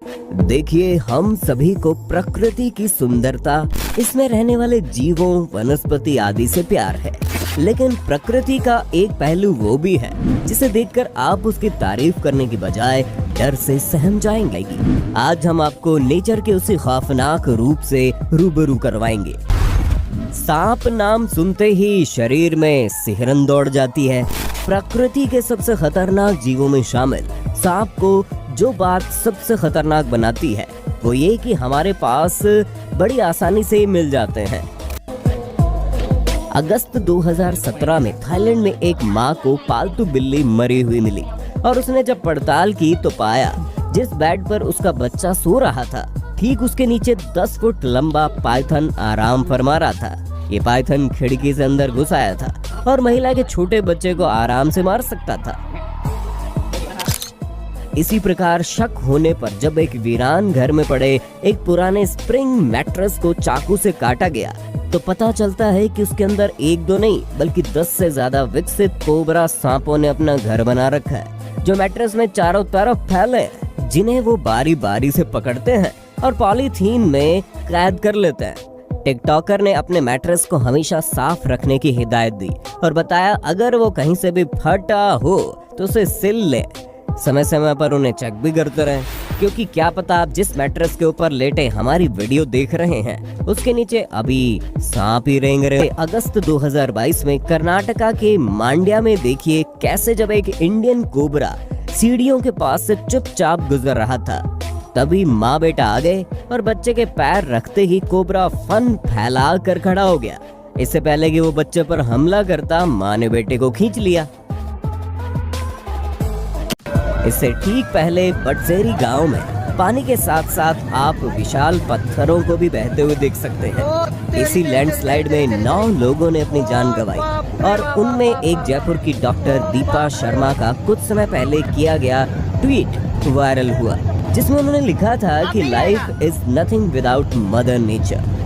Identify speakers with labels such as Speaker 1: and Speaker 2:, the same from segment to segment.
Speaker 1: देखिए, हम सभी को प्रकृति की सुंदरता, इसमें रहने वाले जीवों, वनस्पति आदि से प्यार है। लेकिन प्रकृति का एक पहलू वो भी है जिसे देखकर आप उसकी तारीफ करने की बजाय डर से सहम जाएंगे। आज हम आपको नेचर के उसी खौफनाक रूप से रूबरू करवाएंगे। सांप नाम सुनते ही शरीर में सिहरन दौड़ जाती है। प्रकृति के सबसे खतरनाक जीवों में शामिल सांप को जो बात सबसे खतरनाक बनाती है वो ये कि हमारे पास बड़ी आसानी से मिल जाते हैं। अगस्त 2017 में थाईलैंड में एक माँ को पालतू बिल्ली मरी हुई मिली और उसने जब पड़ताल की तो पाया जिस बेड पर उसका बच्चा सो रहा था ठीक उसके नीचे 10 फुट लंबा पाइथन आराम फरमा रहा था। ये पाइथन खिड़की से अंदर घुस आया था और महिला के छोटे बच्चे को आराम से मार सकता था। इसी प्रकार शक होने पर जब एक वीरान घर में पड़े एक पुराने स्प्रिंग मैट्रेस को चाकू से काटा गया तो पता चलता है कि उसके अंदर एक दो नहीं बल्कि 10 से ज्यादा विकसित कोबरा सांपों ने अपना घर बना रखा है, जो मैट्रेस में चारों तरफ फैले, जिन्हें वो बारी बारी से पकड़ते हैं और पॉलीथीन में कैद कर लेते हैं। टिकटॉकर ने अपने मैट्रेस को हमेशा साफ रखने की हिदायत दी और बताया अगर वो कहीं से भी फटा हो तो उसे सिल ले, समय समय पर उन्हें चेक भी करते रहें, क्योंकि क्या पता आप जिस मैट्रेस के ऊपर लेटे हमारी वीडियो देख रहे हैं उसके नीचे अभी सांप ही रेंग रहे। अगस्त 2022 में कर्नाटका के मांड्या में देखिए कैसे जब एक इंडियन कोबरा सीढ़ियों के पास से चुपचाप गुजर रहा था तभी माँ बेटा आ गए और बच्चे के पैर रखते ही कोबरा फन फैला कर खड़ा हो गया। इससे पहले कि वो बच्चे पर हमला करता माँ ने बेटे को खींच लिया। इससे ठीक पहले बटसेरी गांव में पानी के साथ साथ आप विशाल पत्थरों को भी बहते हुए देख सकते हैं। इसी लैंडस्लाइड में 9 लोगों ने अपनी जान गंवाई और उनमें एक जयपुर की डॉक्टर दीपा शर्मा का कुछ समय पहले किया गया ट्वीट वायरल हुआ जिसमें उन्होंने लिखा था कि life is nothing without mother nature.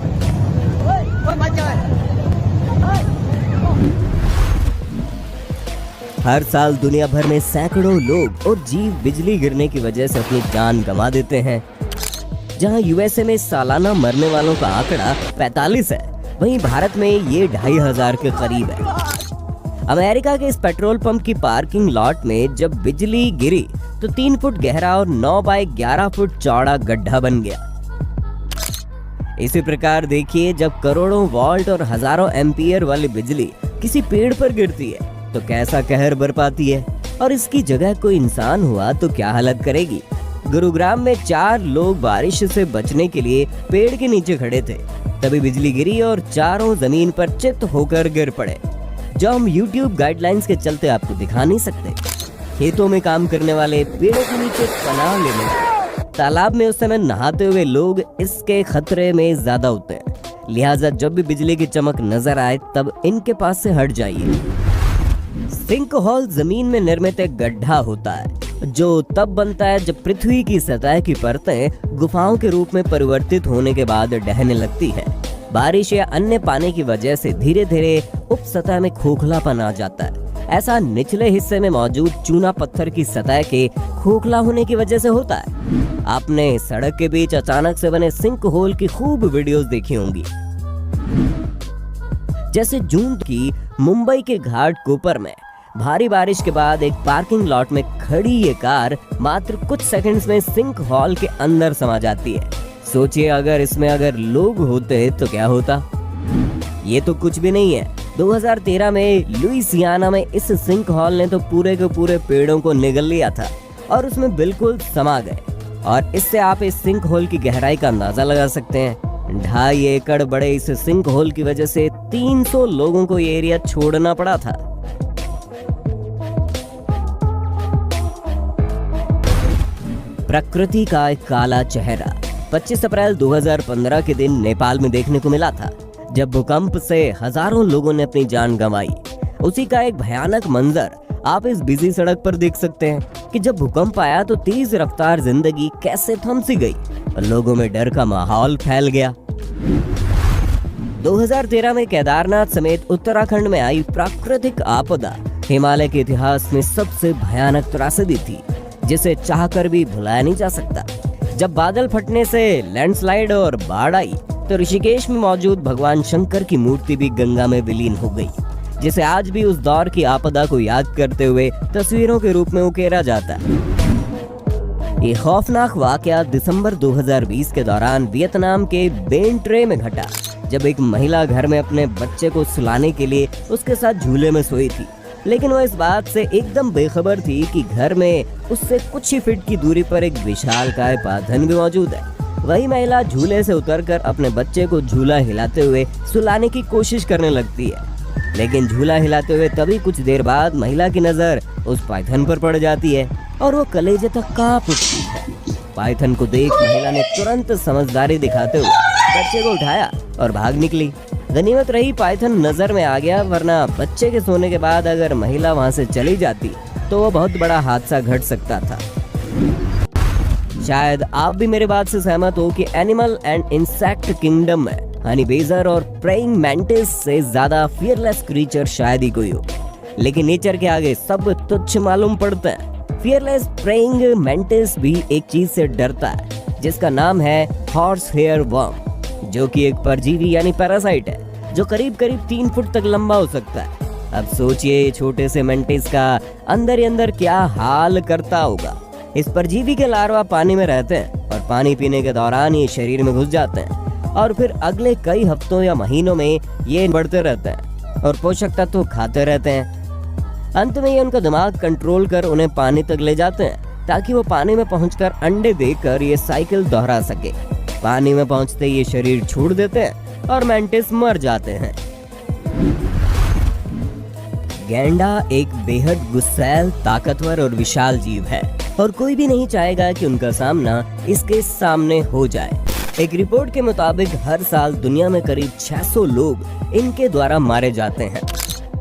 Speaker 1: हर साल दुनिया भर में सैकड़ों लोग और जीव बिजली गिरने की वजह से अपनी जान गंवा देते हैं। जहां यूएसए में सालाना मरने वालों का आंकड़ा 45 है, वहीं भारत में ये 2500 के करीब है। अमेरिका के इस पेट्रोल पंप की पार्किंग लॉट में जब बिजली गिरी तो 3 फुट गहरा और 9 बाय 11 फुट चौड़ा गड्ढा बन गया। इसी प्रकार देखिए जब करोड़ों वोल्ट और हजारों एम्पियर वाली बिजली किसी पेड़ पर गिरती है तो कैसा कहर बरपाती है, और इसकी जगह कोई इंसान हुआ तो क्या हालत करेगी। गुरुग्राम में 4 लोग बारिश से बचने के लिए पेड़ के नीचे खड़े थे, तभी बिजली गिरी और चारों जमीन पर चित होकर गिर पड़े, जो हम YouTube गाइडलाइंस के चलते आपको दिखा नहीं सकते। खेतों में काम करने वाले पेड़ों के नीचे पनाह लेने वाले, तालाब में उस समय नहाते हुए लोग इसके खतरे में ज्यादा होते हैं, लिहाजा जब भी बिजली की चमक नजर आए तब इनके पास से हट जाइए। सिंक होल जमीन में निर्मित एक गड्ढा होता है जो तब बनता है जब पृथ्वी की सतह की परतें गुफाओं के रूप में परिवर्तित होने के बाद ढहने लगती है। बारिश या अन्य पानी की वजह से धीरे धीरे उप सतह में खोखलापन आ जाता है। ऐसा निचले हिस्से में मौजूद चूना पत्थर की सतह के खोखला होने की वजह से होता है। आपने सड़क के बीच अचानक से बने सिंक होल की खूब वीडियोस देखी होंगी। जैसे जून की मुंबई के घाटकोपर में भारी बारिश के बाद एक पार्किंग लॉट में खड़ी ये कार मात्र कुछ सेकंड्स में सिंक हॉल के अंदर समा जाती है। सोचिए अगर लोग होते तो क्या होता। ये तो कुछ भी नहीं है। 2013 में लुइसियाना में इस सिंक हॉल ने तो पूरे के पूरे पेड़ों को निगल लिया था और उसमें बिल्कुल समा गए, और इससे आप इस सिंक होल की गहराई का अंदाजा लगा सकते हैं। 2.5 एकड़ बड़े इस सिंक होल की वजह से 300 लोगों को ये एरिया छोड़ना पड़ा था। प्रकृति का एक काला चेहरा 25 अप्रैल 2015 के दिन नेपाल में देखने को मिला था, जब भूकंप से हजारों लोगों ने अपनी जान गंवाई। उसी का एक भयानक मंजर आप इस बिजी सड़क पर देख सकते हैं कि जब भूकंप आया तो तेज रफ्तार जिंदगी कैसे थम सी गई और लोगों में डर का माहौल फैल गया। 2013 में केदारनाथ समेत उत्तराखंड में आई प्राकृतिक आपदा हिमालय के इतिहास में सबसे भयानक त्रासदी थी, जिसे चाहकर भी भुलाया नहीं जा सकता। जब बादल फटने से लैंडस्लाइड और बाढ़ आई तो ऋषिकेश में मौजूद भगवान शंकर की मूर्ति भी गंगा में विलीन हो गई, जिसे आज भी उस दौर की आपदा को याद करते हुए तस्वीरों के रूप में उकेरा जाता है। ये खौफनाक वाकया दिसंबर 2020 के दौरान वियतनाम के बेन ट्रे में घटा, जब एक महिला घर में अपने बच्चे को सुलाने के लिए उसके साथ झूले में सोई थी, लेकिन वो इस बात से एकदम बेखबर थी कि घर में उससे कुछ ही फीट की दूरी पर एक विशालकाय पायथन भी मौजूद है। वही महिला झूले से उतरकर अपने बच्चे को झूला हिलाते हुए सुलाने की कोशिश करने लगती है, लेकिन झूला हिलाते हुए तभी कुछ देर बाद महिला की नजर उस पायथन पर पड़ जाती है और वो कलेजे तक कांप उठती है। पायथन को देख महिला ने तुरंत समझदारी दिखाते हुए बच्चे को उठाया और भाग निकली। गनीमत रही पायथन नजर में आ गया, वरना बच्चे के सोने के बाद अगर महिला वहां से चली जाती तो वो बहुत बड़ा हादसा घट सकता था। शायद आप भी मेरे बात से सहमत हो कि एनिमल एंड इंसेक्ट किंगडम में हनी बेजर और प्रेइंग मैंटिस से ज्यादा फियरलेस क्रीचर शायद ही कोई हो, लेकिन नेचर के आगे सब तुच्छ मालूम पड़ता है। फियरलेस प्रेइंग मैंटिस भी एक चीज से डरता है, जिसका नाम है हॉर्स हेयर वर्म, जो कि एक परजीवी यानी पैरासाइट है जो करीब 3 फुट तक लंबा हो सकता है। अब सोचिए छोटे से मेंटिस का अंदर ही अंदर क्या हाल करता होगा। इस परजीवी के लार्वा पानी में रहते हैं और पानी पीने के दौरान ये शरीर में घुस जाते हैं और फिर अगले कई हफ्तों या महीनों में ये बढ़ते रहते हैं और पोषक तत्व खाते रहते हैं। अंत में ये उनका दिमाग कंट्रोल कर उन्हें पानी तक ले जाते हैं ताकि वो पानी में पहुंचकर अंडे देकर ये साइकिल दोहरा सके। पानी में पहुंचते ये शरीर छोड़ देते हैं और मेंटिस मर जाते हैं। गैंडा एक बेहद गुस्सैल, ताकतवर और विशाल जीव है और कोई भी नहीं चाहेगा कि उनका सामना इसके सामने हो जाए। एक रिपोर्ट के मुताबिक हर साल दुनिया में करीब 600 लोग इनके द्वारा मारे जाते हैं।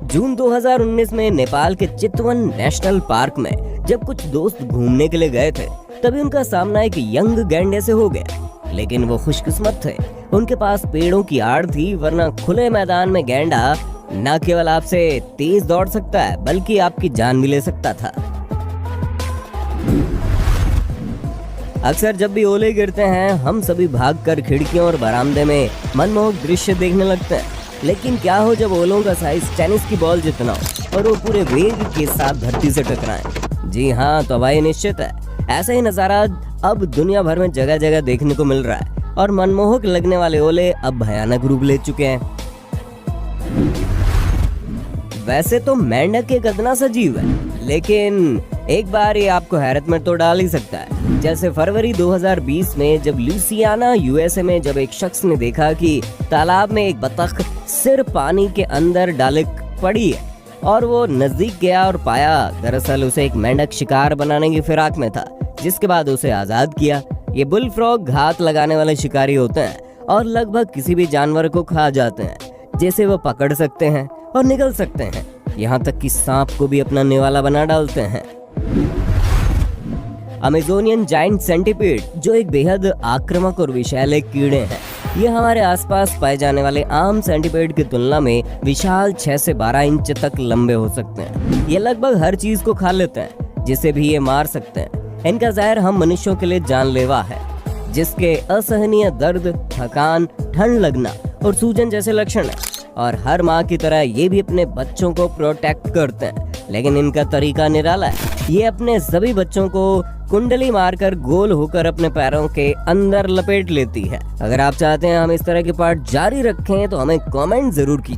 Speaker 1: जून 2019 में नेपाल के चितवन नेशनल पार्क में जब कुछ दोस्त घूमने के लिए गए थे, तभी उनका सामना एक यंग गैंडे से हो गया, लेकिन वो खुशकिस्मत थे, उनके पास पेड़ों की आड़ थी, वरना खुले मैदान में गैंडा न केवल आपसे तेज दौड़ सकता है बल्कि आपकी जान भी ले सकता था। अक्सर जब भी ओले गिरते हैं हम सभी भागकर खिड़कियों और बरामदे में मनमोहक दृश्य देखने लगते हैं, लेकिन क्या हो जब ओलों का साइज टेनिस की बॉल जितना हो और वो पूरे वेग के साथ धरती से टकराएं? जी हाँ, तो वही निश्चित है। ऐसा ही नजारा अब दुनिया भर में जगह जगह देखने को मिल रहा है और मनमोहक लगने वाले ओले अब भयानक रूप ले चुके हैं। वैसे तो मेंढक एक अदना सा जीव है, लेकिन एक बार ये आपको हैरत में तो डाल ही सकता है। जैसे फरवरी 2020 में जब लुइसियाना यूएसए में जब एक शख्स ने देखा कि तालाब में एक बतख सिर पानी के अंदर डाले पड़ी है और वो नजदीक गया और पाया दरअसल उसे एक मेंढक शिकार बनाने की फिराक में था, जिसके बाद उसे आजाद किया। ये बुल फ्रॉग घात लगाने वाले शिकारी होते हैं और लगभग किसी भी जानवर को खा जाते हैं, जैसे वो पकड़ सकते हैं और निगल सकते हैं, यहाँ तक कि सांप को भी अपना निवाला बना डालते हैं। अमेजोनियन जायंट सेंटीपीड, जो एक बेहद आक्रामक और विषैले कीड़े हैं, ये हमारे आसपास पाए जाने वाले आम सेंटीपीड की तुलना में विशाल 6 से 12 इंच तक लंबे हो सकते हैं। ये लगभग हर चीज को खा लेते हैं जिसे भी ये मार सकते हैं। इनका जहर हम मनुष्यों के लिए जानलेवा है, जिसके असहनीय दर्द, थकान, ठंड लगना और सूजन जैसे लक्षण है। और हर माँ की तरह ये भी अपने बच्चों को प्रोटेक्ट करते हैं, लेकिन इनका तरीका निराला है। ये अपने सभी बच्चों को कुंडली मारकर गोल होकर अपने पैरों के अंदर लपेट लेती है। अगर आप चाहते हैं हम इस तरह के पार्ट जारी रखें तो हमें कमेंट जरूर कीजिए।